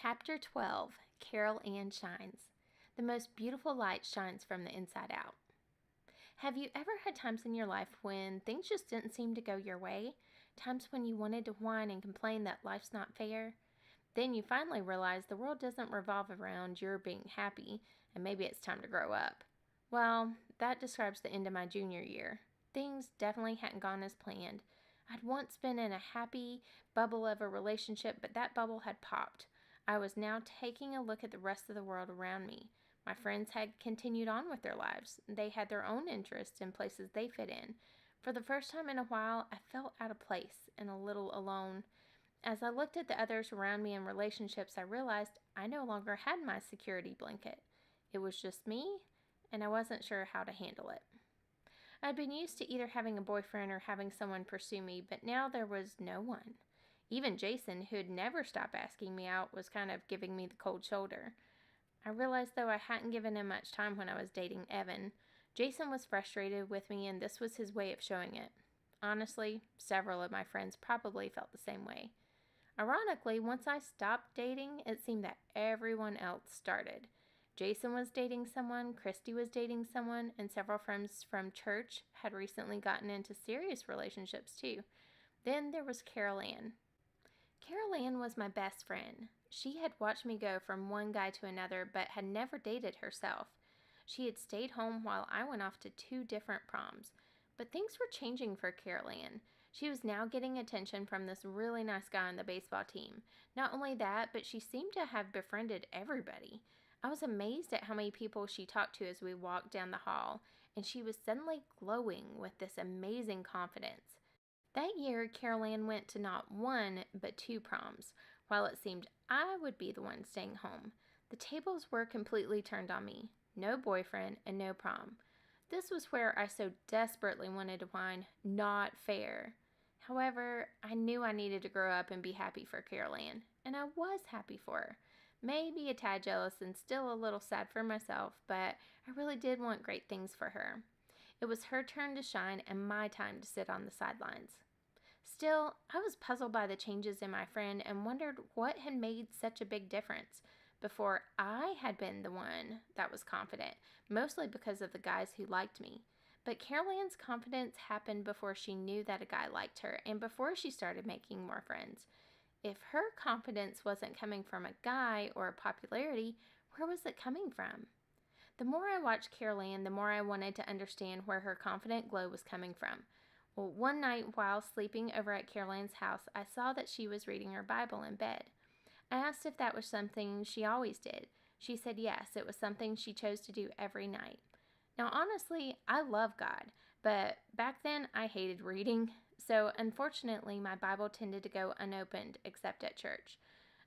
Chapter 12, Carolyn Shines. The most beautiful light shines from the inside out. Have you ever had times in your life when things just didn't seem to go your way? Times when you wanted to whine and complain that life's not fair? Then you finally realize the world doesn't revolve around your being happy, and maybe it's time to grow up. Well, that describes the end of my junior year. Things definitely hadn't gone as planned. I'd once been in a happy bubble of a relationship, but that bubble had popped. I was now taking a look at the rest of the world around me. My friends had continued on with their lives. They had their own interests and places they fit in. For the first time in a while, I felt out of place and a little alone. As I looked at the others around me in relationships, I realized I no longer had my security blanket. It was just me, and I wasn't sure how to handle it. I'd been used to either having a boyfriend or having someone pursue me, but now there was no one. Even Jason, who'd never stop asking me out, was kind of giving me the cold shoulder. I realized, though, I hadn't given him much time when I was dating Evan. Jason was frustrated with me, and this was his way of showing it. Honestly, several of my friends probably felt the same way. Ironically, once I stopped dating, it seemed that everyone else started. Jason was dating someone, Christy was dating someone, and several friends from church had recently gotten into serious relationships too. Then there was Carolyn. Carolyn was my best friend. She had watched me go from one guy to another, but had never dated herself. She had stayed home while I went off to 2 different proms. But things were changing for Carolyn. She was now getting attention from this really nice guy on the baseball team. Not only that, but she seemed to have befriended everybody. I was amazed at how many people she talked to as we walked down the hall, and she was suddenly glowing with this amazing confidence. That year, Carolyn went to not 1, but 2 proms, while it seemed I would be the one staying home. The tables were completely turned on me. No boyfriend and no prom. This was where I so desperately wanted to whine, "Not fair." However, I knew I needed to grow up and be happy for Carolyn, and I was happy for her. Maybe a tad jealous and still a little sad for myself, but I really did want great things for her. It was her turn to shine and my time to sit on the sidelines. Still, I was puzzled by the changes in my friend and wondered what had made such a big difference. Before, I had been the one that was confident, mostly because of the guys who liked me. But Carolyn's confidence happened before she knew that a guy liked her and before she started making more friends. If her confidence wasn't coming from a guy or popularity, where was it coming from? The more I watched Carolyn, the more I wanted to understand where her confident glow was coming from. Well, one night while sleeping over at Carolyn's house, I saw that she was reading her Bible in bed. I asked if that was something she always did. She said yes, it was something she chose to do every night. Now, honestly, I love God, but back then I hated reading, so unfortunately my Bible tended to go unopened except at church.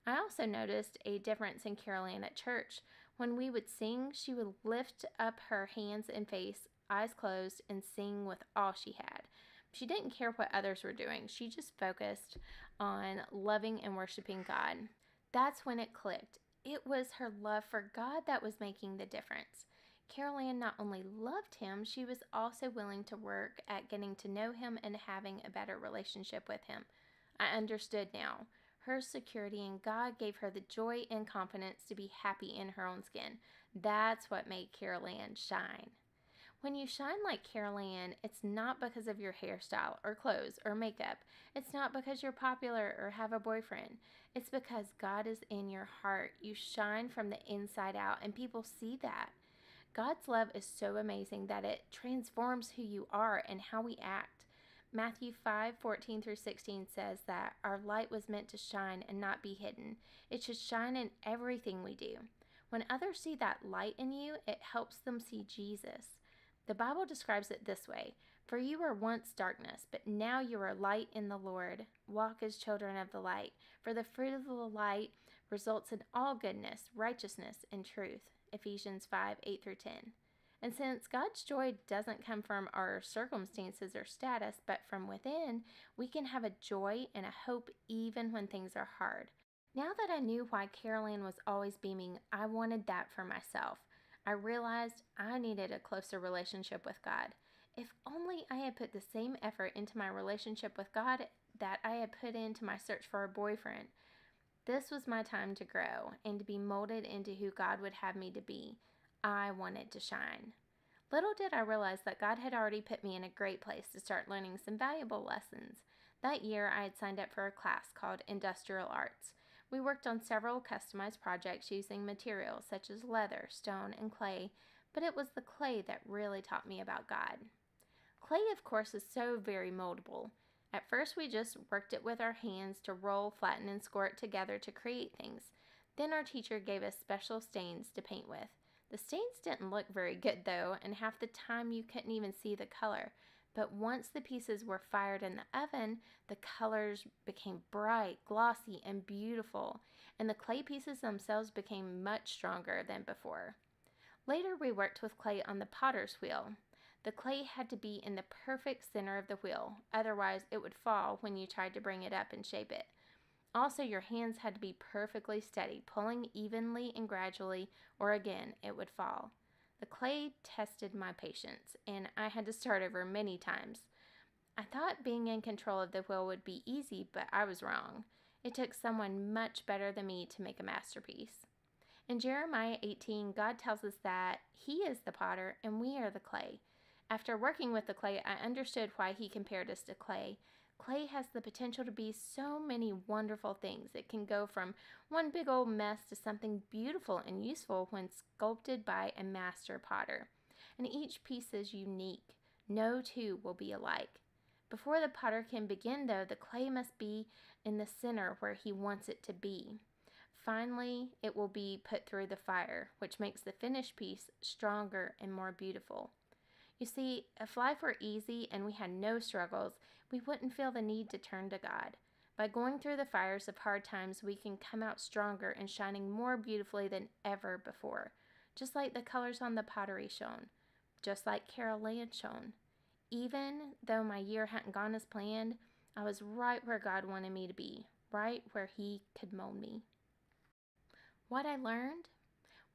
I also noticed a difference in Carolyn at church. When we would sing, she would lift up her hands and face, eyes closed, and sing with all she had. She didn't care what others were doing. She just focused on loving and worshiping God. That's when it clicked. It was her love for God that was making the difference. Carolyn not only loved him, she was also willing to work at getting to know him and having a better relationship with him. I understood now. Her security in God gave her the joy and confidence to be happy in her own skin. That's what made Carolyn shine. When you shine like Carolyn, it's not because of your hairstyle or clothes or makeup. It's not because you're popular or have a boyfriend. It's because God is in your heart. You shine from the inside out, and people see that. God's love is so amazing that it transforms who you are and how we act. Matthew 5:14-16 says that our light was meant to shine and not be hidden. It should shine in everything we do. When others see that light in you, it helps them see Jesus. The Bible describes it this way: "For you were once darkness, but now you are light in the Lord. Walk as children of the light, for the fruit of the light results in all goodness, righteousness, and truth." Ephesians 5:8-10. And since God's joy doesn't come from our circumstances or status, but from within, we can have a joy and a hope even when things are hard. Now that I knew why Carolyn was always beaming, I wanted that for myself. I realized I needed a closer relationship with God. If only I had put the same effort into my relationship with God that I had put into my search for a boyfriend. This was my time to grow and to be molded into who God would have me to be. I wanted to shine. Little did I realize that God had already put me in a great place to start learning some valuable lessons. That year, I had signed up for a class called Industrial Arts. We worked on several customized projects using materials such as leather, stone, and clay, but it was the clay that really taught me about God. Clay, of course, is so very moldable. At first, we just worked it with our hands to roll, flatten, and score it together to create things. Then our teacher gave us special stains to paint with. The stains didn't look very good though, and half the time you couldn't even see the color. But once the pieces were fired in the oven, the colors became bright, glossy, and beautiful, and the clay pieces themselves became much stronger than before. Later, we worked with clay on the potter's wheel. The clay had to be in the perfect center of the wheel, otherwise it would fall when you tried to bring it up and shape it. Also, your hands had to be perfectly steady, pulling evenly and gradually, or again, it would fall. The clay tested my patience, and I had to start over many times. I thought being in control of the wheel would be easy, but I was wrong. It took someone much better than me to make a masterpiece. In Jeremiah 18, God tells us that He is the potter and we are the clay. After working with the clay, I understood why He compared us to clay. Clay has the potential to be so many wonderful things. It can go from one big old mess to something beautiful and useful when sculpted by a master potter. And each piece is unique. No two will be alike. Before the potter can begin, though, the clay must be in the center where he wants it to be. Finally, it will be put through the fire, which makes the finished piece stronger and more beautiful. You see, if life were easy and we had no struggles, we wouldn't feel the need to turn to God. By going through the fires of hard times, we can come out stronger and shining more beautifully than ever before, just like the colors on the pottery shone, just like Carolyn shone. Even though my year hadn't gone as planned, I was right where God wanted me to be, right where He could mold me. What I learned?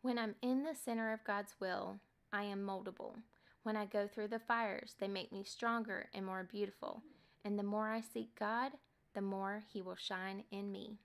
When I'm in the center of God's will, I am moldable. When I go through the fires, they make me stronger and more beautiful. And the more I seek God, the more He will shine in me.